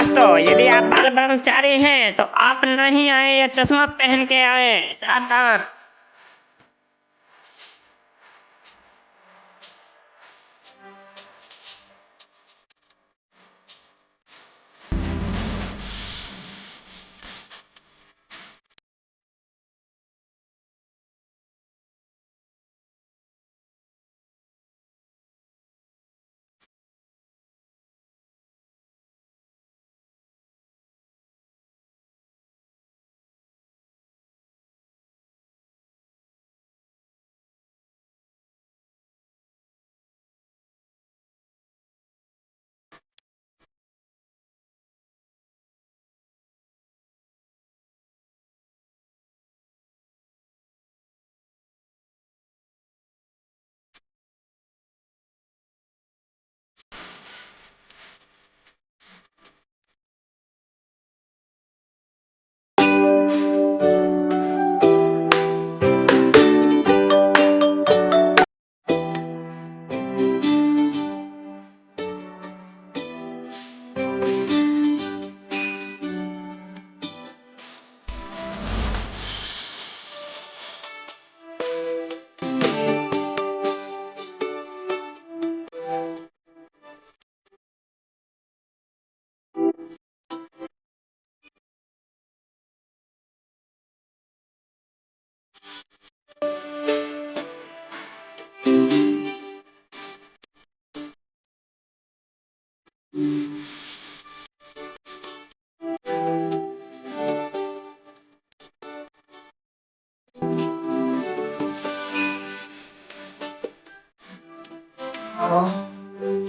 दोस्तों, यदि आप बाल ब्रह्मचारी हैं तो आप नहीं आए या चश्मा पहन के आए। सावधान।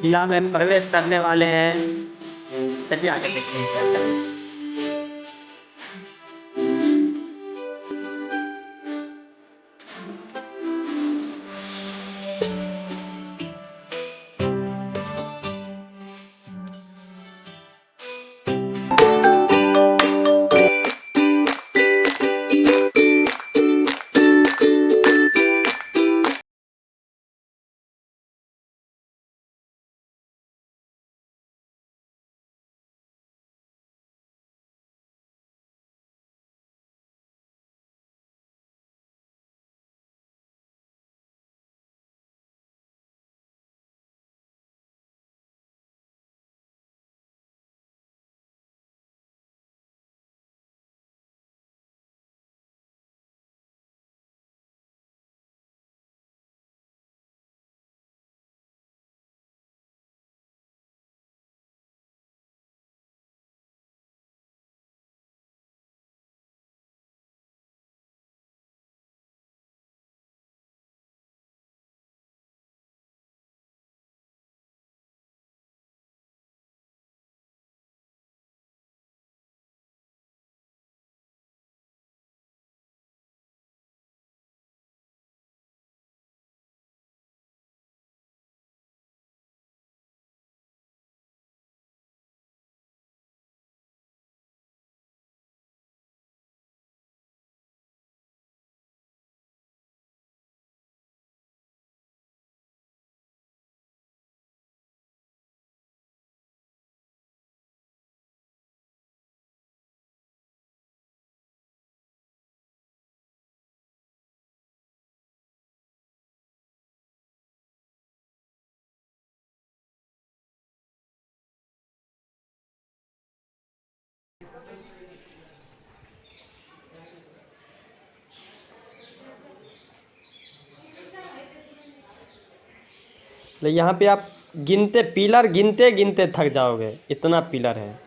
जिला में प्रवेश करने वाले हैं। चलिए आगे देखते हैं क्या करें। यहाँ पे आप गिनते पिलर गिनते गिनते थक जाओगे, इतना पिलर है।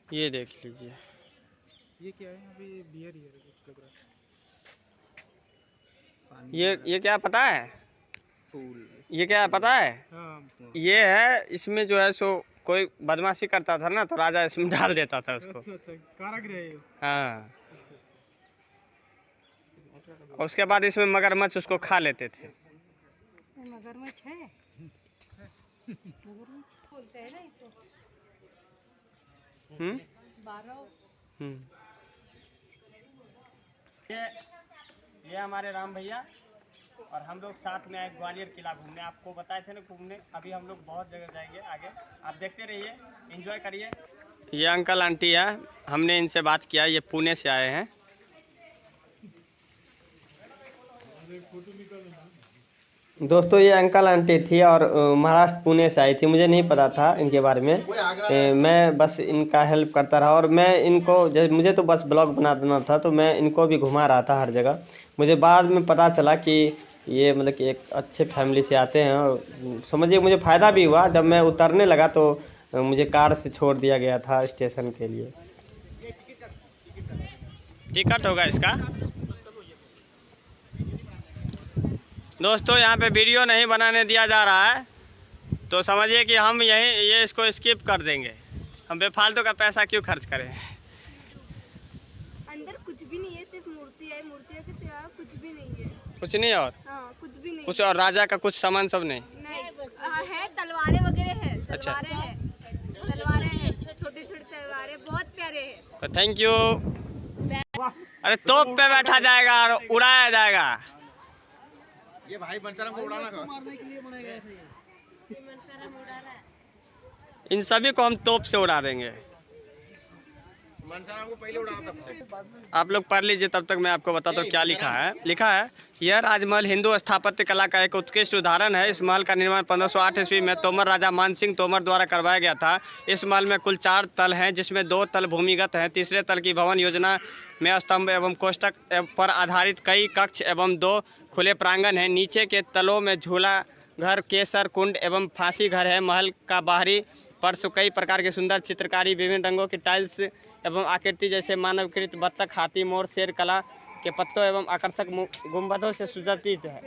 ये देख लीजिए, ये क्या है? अभी बियर ही है कुछ लग रहा है। ये क्या पता है? फूल। ये क्या है पता है? हाँ। ये है, इसमें जो है सो कोई बदमाशी करता था ना तो राजा इसमें डाल देता था उसको। अच्छा अच्छा कारागृह है हाँ, अच्छा अच्छा और उसके बाद इसमें मगरमच्छ उसको खा लेते थे। मगरमच्छ है, मगरमच्छ बोलते हैं ना इसे। हम्म बारह। हम्म। ये हमारे राम भैया और हम लोग साथ में आए ग्वालियर किला घूमने। आपको बताए थे ना घूमने, अभी हम लोग बहुत जगह जाएंगे आगे, आप देखते रहिए, एंजॉय करिए। ये अंकल आंटी है, हमने इनसे बात किया, ये पुणे से आए हैं। दोस्तों ये अंकल आंटी थी और महाराष्ट्र पुणे से आई थी, मुझे नहीं पता था इनके बारे में। मैं बस इनका हेल्प करता रहा और मैं इनको जैसे मुझे तो बस ब्लॉग बना देना था तो मैं इनको भी घुमा रहा था हर जगह। मुझे बाद में पता चला कि ये मतलब कि एक अच्छे फैमिली से आते हैं और समझिए मुझे फ़ायदा भी हुआ। जब मैं उतरने लगा तो मुझे कार से छोड़ दिया गया था स्टेशन के लिए। टिकट होगा इसका। दोस्तों यहाँ पे वीडियो नहीं बनाने दिया जा रहा है तो समझिए कि हम ये इसको स्किप कर देंगे। हम बेफालतू का पैसा क्यों खर्च करें। अंदर कुछ भी नहीं है, सिर्फ मूर्ति है, मूर्तियों के सिवा कुछ भी नहीं है। कुछ नहीं और हाँ, कुछ भी नहीं कुछ और राजा का कुछ सामान सब नहीं। नहीं है, तलवारें वगैरह है, अच्छा। तलवारें हैं, छोटी छोटी तलवारें, बहुत प्यारे हैं। तो थैंक यू। अरे तोप पे बैठा जाएगा और उड़ाया जाएगा। ये भाई बंसरम को उड़ाना का इन सभी को हम तोप से उड़ा देंगे। बंसरम को पहले उड़ाना तब से। आप लोग पढ़ लीजिए, तब तक मैं आपको बताता हूँ क्या लिखा है। लिखा है यह राजमहल हिंदू स्थापत्य कला का एक उत्कृष्ट उदाहरण है। इस महल का निर्माण 1508 ईस्वी में तोमर राजा मानसिंह तोमर द्वारा करवाया गया था। इस महल में कुल 4 तल हैं, जिसमें 2 तल भूमिगत हैं। तीसरे तल की भवन योजना में स्तंभ एवं कोष्ठक पर आधारित कई कक्ष एवं 2 खुले प्रांगण हैं। नीचे के तलों में झूला घर, केसर कुंड एवं फांसी घर है। महल का बाहरी फर्श कई प्रकार की सुंदर चित्रकारी, विभिन्न रंगों की टाइल्स एवं आकृति जैसे मानवकृत बत्तख, हाथी, मोर, शेर, कला के पत्तों एवं आकर्षक गुंबदों से सुसज्जित है।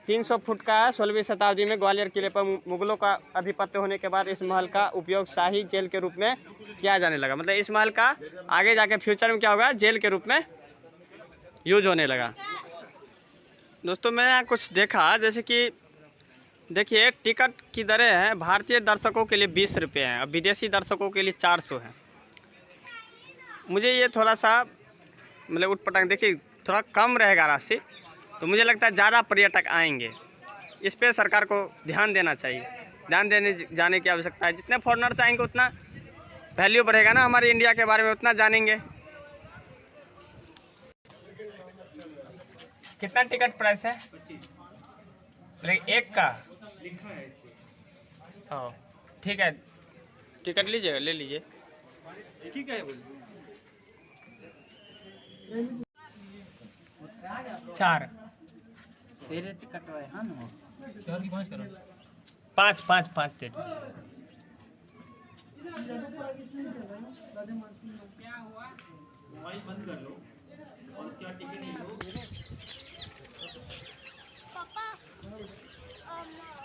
300 फुट का 16वीं शताब्दी में ग्वालियर किले पर मुगलों का आधिपत्य होने के बाद इस महल का उपयोग शाही जेल के रूप में किया जाने लगा। मतलब इस महल का आगे जाके फ्यूचर में क्या होगा, जेल के रूप में यूज होने लगा। दोस्तों मैंने यहाँ कुछ देखा, जैसे कि देखिए टिकट की दरें हैं, भारतीय दर्शकों के लिए 20 रुपये हैं और विदेशी दर्शकों के लिए 400 हैं। मुझे ये थोड़ा सा मतलब उठपटांग, देखिए थोड़ा कम रहेगा राशि, तो मुझे लगता है ज़्यादा पर्यटक आएंगे। इस पे सरकार को ध्यान देना चाहिए, ध्यान देने जाने की आवश्यकता है। जितने फॉरेनर्स आएंगे उतना वैल्यू बढ़ेगा ना हमारे इंडिया के बारे में, उतना जानेंगे। कितना टिकट प्राइस है? एक का ठीक है, टिकट लीजिएगा, ले लीजिए। ठीक है बोल 4 तेरे टिकट है हाँ ना 4 की 5 करो। 5 दे दो।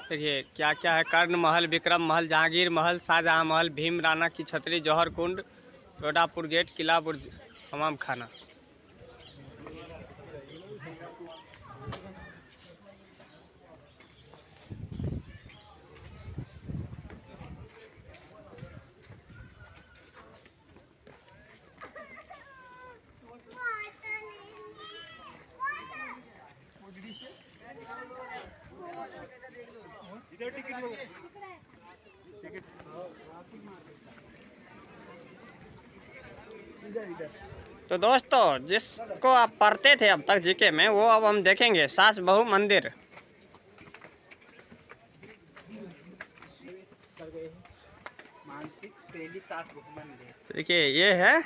देखिए क्या क्या है, कर्ण महल, विक्रम महल, जहांगीर महल, शाहजहां महल, भीम राणा की छतरी, जौहर कुंड, रोडापुर गेट, किला बुर्ज, हमाम खाना। तो दोस्तों जिसको आप पढ़ते थे अब तक जीके में, वो अब हम देखेंगे सास बहू मंदिर। मानसिक पहली सास बहु मंदिर। देखिए ये है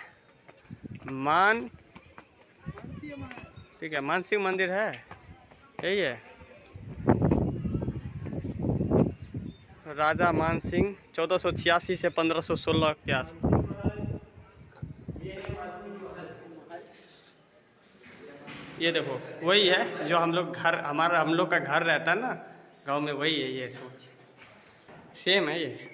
ठीक है, मानसिक मंदिर है, यही है। राजा मान सिंह 1486 से 1516 के आसपास। ये देखो वही है जो हम लोग हम लोग का घर रहता है ना गांव में, वही है। ये सोच सेम है ये।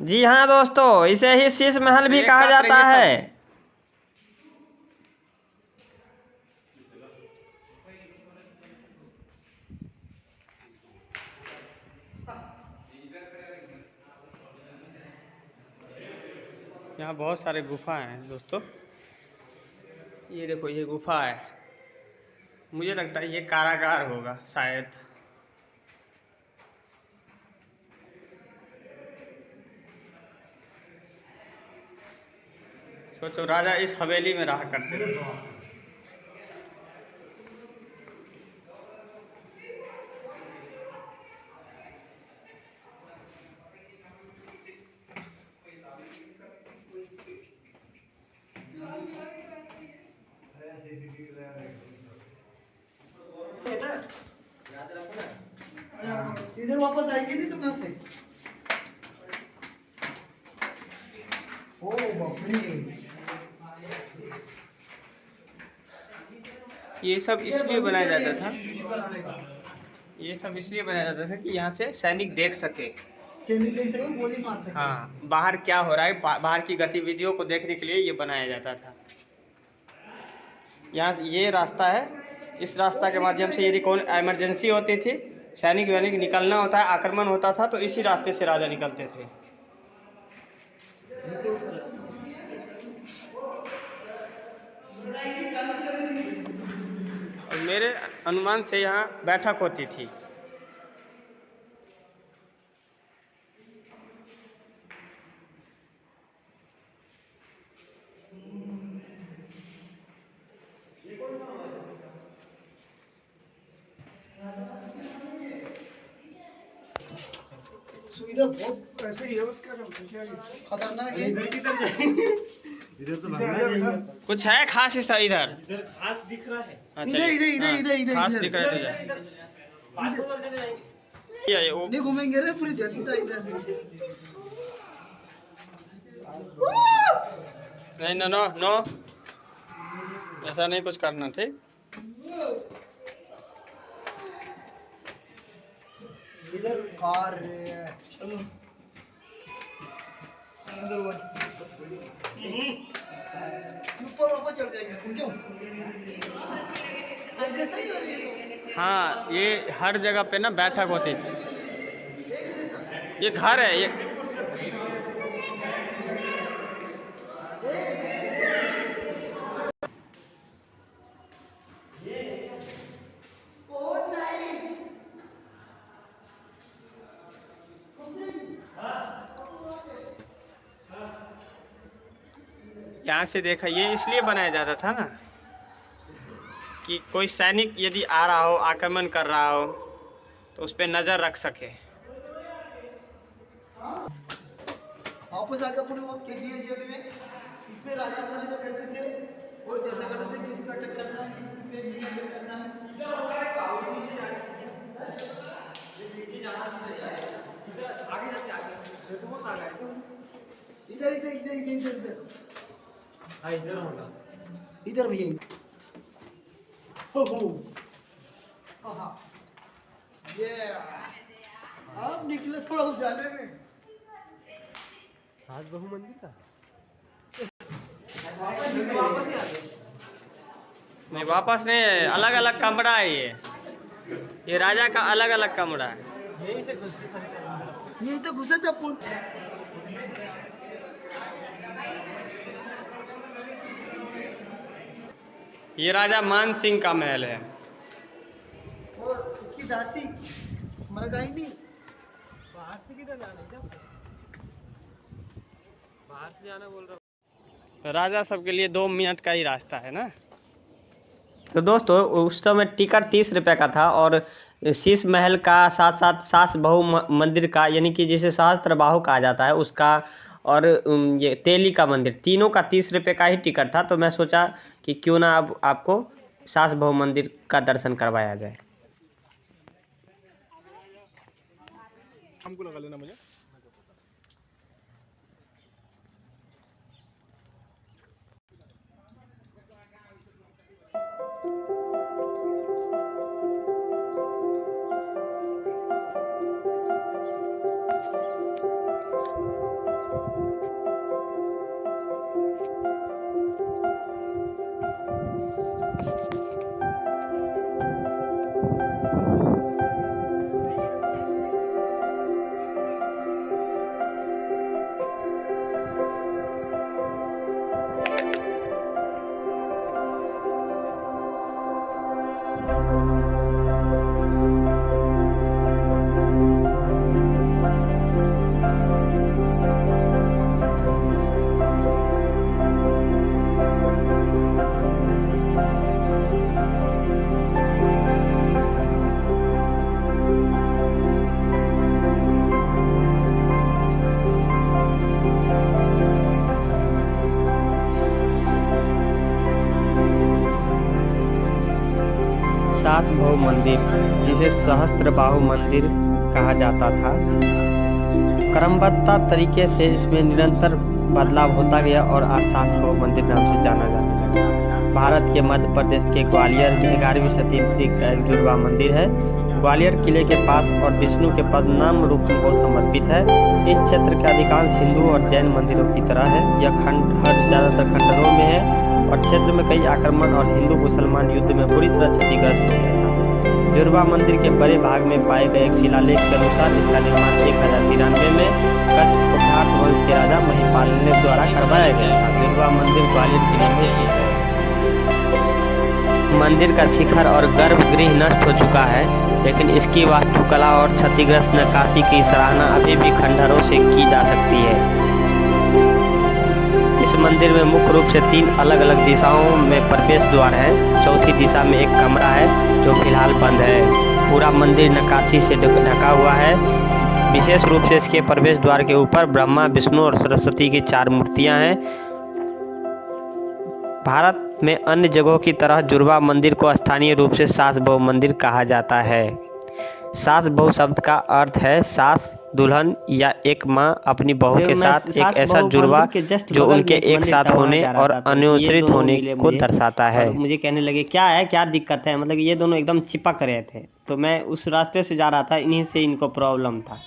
जी हाँ दोस्तों, इसे ही शीश महल भी एक कहा साथ जाता रहिए है। सब। यहाँ बहुत सारे गुफा हैं दोस्तों। ये देखो, ये गुफा है। मुझे लगता है ये कारागार होगा शायद। सोचो, राजा इस हवेली में रहा करते थे। इधर वापस आएंगे नहीं तो कहाँ से? ओ बाप रे। ये सब इसलिए बनाया जाता था, ये सब इसलिए बनाया जाता था कि यहाँ से सैनिक देख सके। सैनिक देख सके, गोली मार सके। हाँ, बाहर क्या हो रहा है, बाहर की गतिविधियों को देखने के लिए ये बनाया जाता था। यहाँ से ये रास्ता है, इस रास्ता के माध्यम से यदि कौन इमरजेंसी होती थी, सैनिक वैनिक निकलना होता है, आक्रमण होता था, तो इसी रास्ते से राजा निकलते थे। और मेरे अनुमान से यहाँ बैठक होती थी। सुविधा बहुत ऐसे ही है, उसका खतरनाक है। इधर किधर जाएंगे? इधर तो कुछ है खास इस इधर? इधर घास दिख रहा है। अच्छा, इधर इधर इधर हाँ, इधर इधर खास इधर। दिख रहा है तो जाए। ये वो नहीं घूमेंगे रे पूरी जनता इधर। नहीं, नो नो नो, ऐसा नहीं कुछ करना, ठीक? इधर कार है। चलो ऊपर ऊपर चढ़ जाएंगे क्यों? जैसा ही हो रही है तो। हाँ, ये हर जगह पे ना बैठक होती थी। ये घर है ये। यहाँ से देखा, ये इसलिए बनाया जाता था ना कि कोई सैनिक यदि आ रहा हो, आक्रमण कर रहा हो, तो उस पर नज़र रख सके। वापस आकर अपने वक्त के दिए जेल में इसमें राजा महाराजा बैठते थे और चर्चा करते थे किस पे अटैक करना है, किस पे नहीं अटैक करना है। इधर इधर इधर इधर इधर इधर। हाँ इधर होगा, इधर भैया इधर। हाँ ये अब निकले थोड़ा उजाले में। आज बहु मंदिर का नहीं, वापस नहीं, अलग अलग कमरा है ये राजा का अलग अलग कमरा है। यही तो घुसा था पुल। ये राजा मान सिंह का महल है। और इसकी दासी मर गई नहीं। बाहर से किधर जाना है? बाहर से जाना बोल रहा हूँ। राजा सबके लिए 2 मिनट का ही रास्ता है ना। तो दोस्तों, उस समय टिकट 30 रुपये का था और शीश महल का, साथ साथ सास बहू मंदिर का, यानी कि जिसे सहस्त्र बाहु कहा जाता है उसका, और ये तेली का मंदिर, तीनों का 30 रुपये का ही टिकट था। तो मैं सोचा कि क्यों ना अब आपको सास बहू मंदिर का दर्शन करवाया जाए। हमको लगा लेना मुझे। सास-बहू मंदिर, जिसे सहस्त्रबाहु मंदिर कहा जाता था, क्रमबद्ध तरीके से इसमें निरंतर बदलाव होता गया और आज सास-बहू मंदिर नाम से जाना जाने लगा। भारत के मध्य प्रदेश के ग्वालियर में 11वीं शताब्दी का एक जुड़वा मंदिर है। ग्वालियर किले के पास और विष्णु के पद्मनाभ रूप को समर्पित है। इस क्षेत्र के अधिकांश हिंदू और जैन मंदिरों की तरह है। यह ज़्यादातर खंडरों में है और क्षेत्र में कई आक्रमण और हिंदू मुसलमान युद्ध में बुरी तरह क्षतिग्रस्त हो गया था। जुड़वा मंदिर के बड़े भाग में पाए गए एक शिलालेख के अनुसार इसका निर्माण 1093 में कच्छ घाट वंश के राजा महिपाल द्वारा करवाया गया था। जुड़वा मंदिर ग्वालियर किले में स्थित है। मंदिर का शिखर और गर्भगृह नष्ट हो चुका है, लेकिन इसकी वास्तुकला और क्षतिग्रस्त नक्काशी की सराहना अभी भी खंडहरों से की जा सकती है। इस मंदिर में मुख्य रूप से 3 अलग अलग दिशाओं में प्रवेश द्वार हैं। चौथी दिशा में एक कमरा है जो फिलहाल बंद है। पूरा मंदिर नक्काशी से ढका हुआ है। विशेष रूप से इसके प्रवेश द्वार के ऊपर ब्रह्मा, विष्णु और सरस्वती की 4 मूर्तियां हैं। भारत में अन्य जगहों की तरह जुड़वा मंदिर को स्थानीय रूप से सास-बहू मंदिर कहा जाता है। सास-बहू शब्द का अर्थ है सास, दुल्हन या एक माँ अपनी बहू के साथ एक ऐसा जुड़वा जो उनके एक साथ होने और अनुश्रित होने को दर्शाता है। मुझे कहने लगे क्या दिक्कत है, मतलब ये दोनों एकदम चिपक रहे थे, तो मैं उस रास्ते से जा रहा था, इन्हीं से इनको प्रॉब्लम था।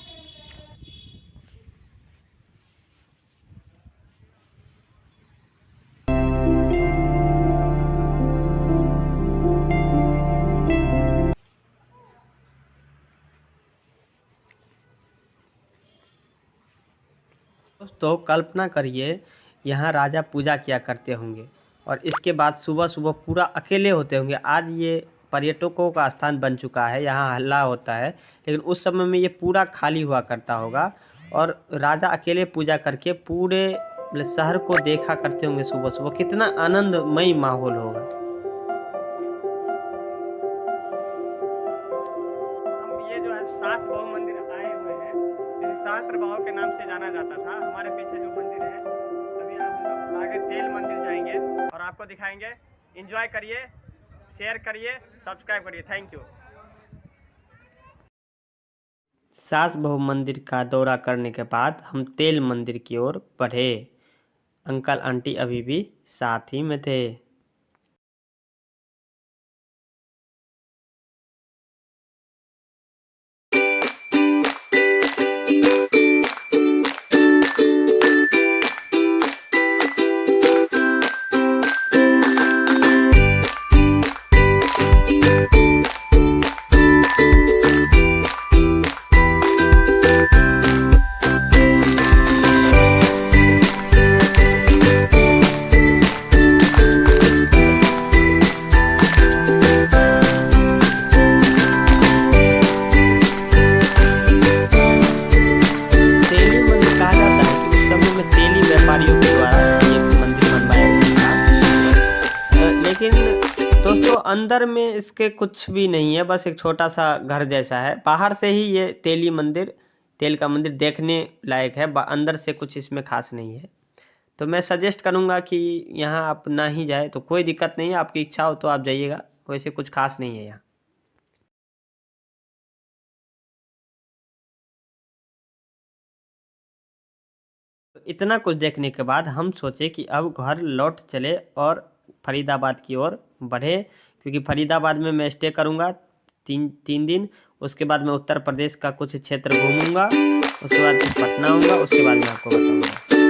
दोस्तों कल्पना करिए यहाँ राजा पूजा किया करते होंगे और इसके बाद सुबह सुबह पूरा अकेले होते होंगे। आज ये पर्यटकों का स्थान बन चुका है, यहाँ हल्ला होता है, लेकिन उस समय में ये पूरा खाली हुआ करता होगा और राजा अकेले पूजा करके पूरे शहर को देखा करते होंगे सुबह सुबह। कितना आनंदमयी माहौल होगा। हम ये जो है सास-बहू मंदिर आए हुए हैं, जिसे सहस्त्रबाहु के नाम से जाना जाता था। हमारे पीछे जो मंदिर है, अभी हम लोग आगे तेल मंदिर जाएंगे और आपको दिखाएंगे। एंजॉय करिए, शेयर करिए, सब्सक्राइब करिए। Thank you. सास-बहू मंदिर का दौरा करने के बाद हम तेल मंदिर की ओर बढ़े। अंकल आंटी अभी भी साथ ही में थे। दोस्तों अंदर में इसके कुछ भी नहीं है, बस एक छोटा सा घर जैसा है। बाहर से ही ये तेल का मंदिर देखने लायक है, अंदर से कुछ इसमें खास नहीं है। तो मैं सजेस्ट करूँगा कि यहाँ आप ना ही जाए तो कोई दिक्कत नहीं है, आपकी इच्छा हो तो आप जाइएगा, वैसे कुछ खास नहीं है यहाँ। इतना कुछ देखने के बाद हम सोचे कि अब घर लौट चले और फरीदाबाद की ओर बढ़े, क्योंकि फरीदाबाद में मैं स्टे करूंगा 3 दिन। उसके बाद मैं उत्तर प्रदेश का कुछ क्षेत्र घूमूंगा, उसके बाद पटना आऊँगा, उसके बाद मैं आपको बताऊंगा।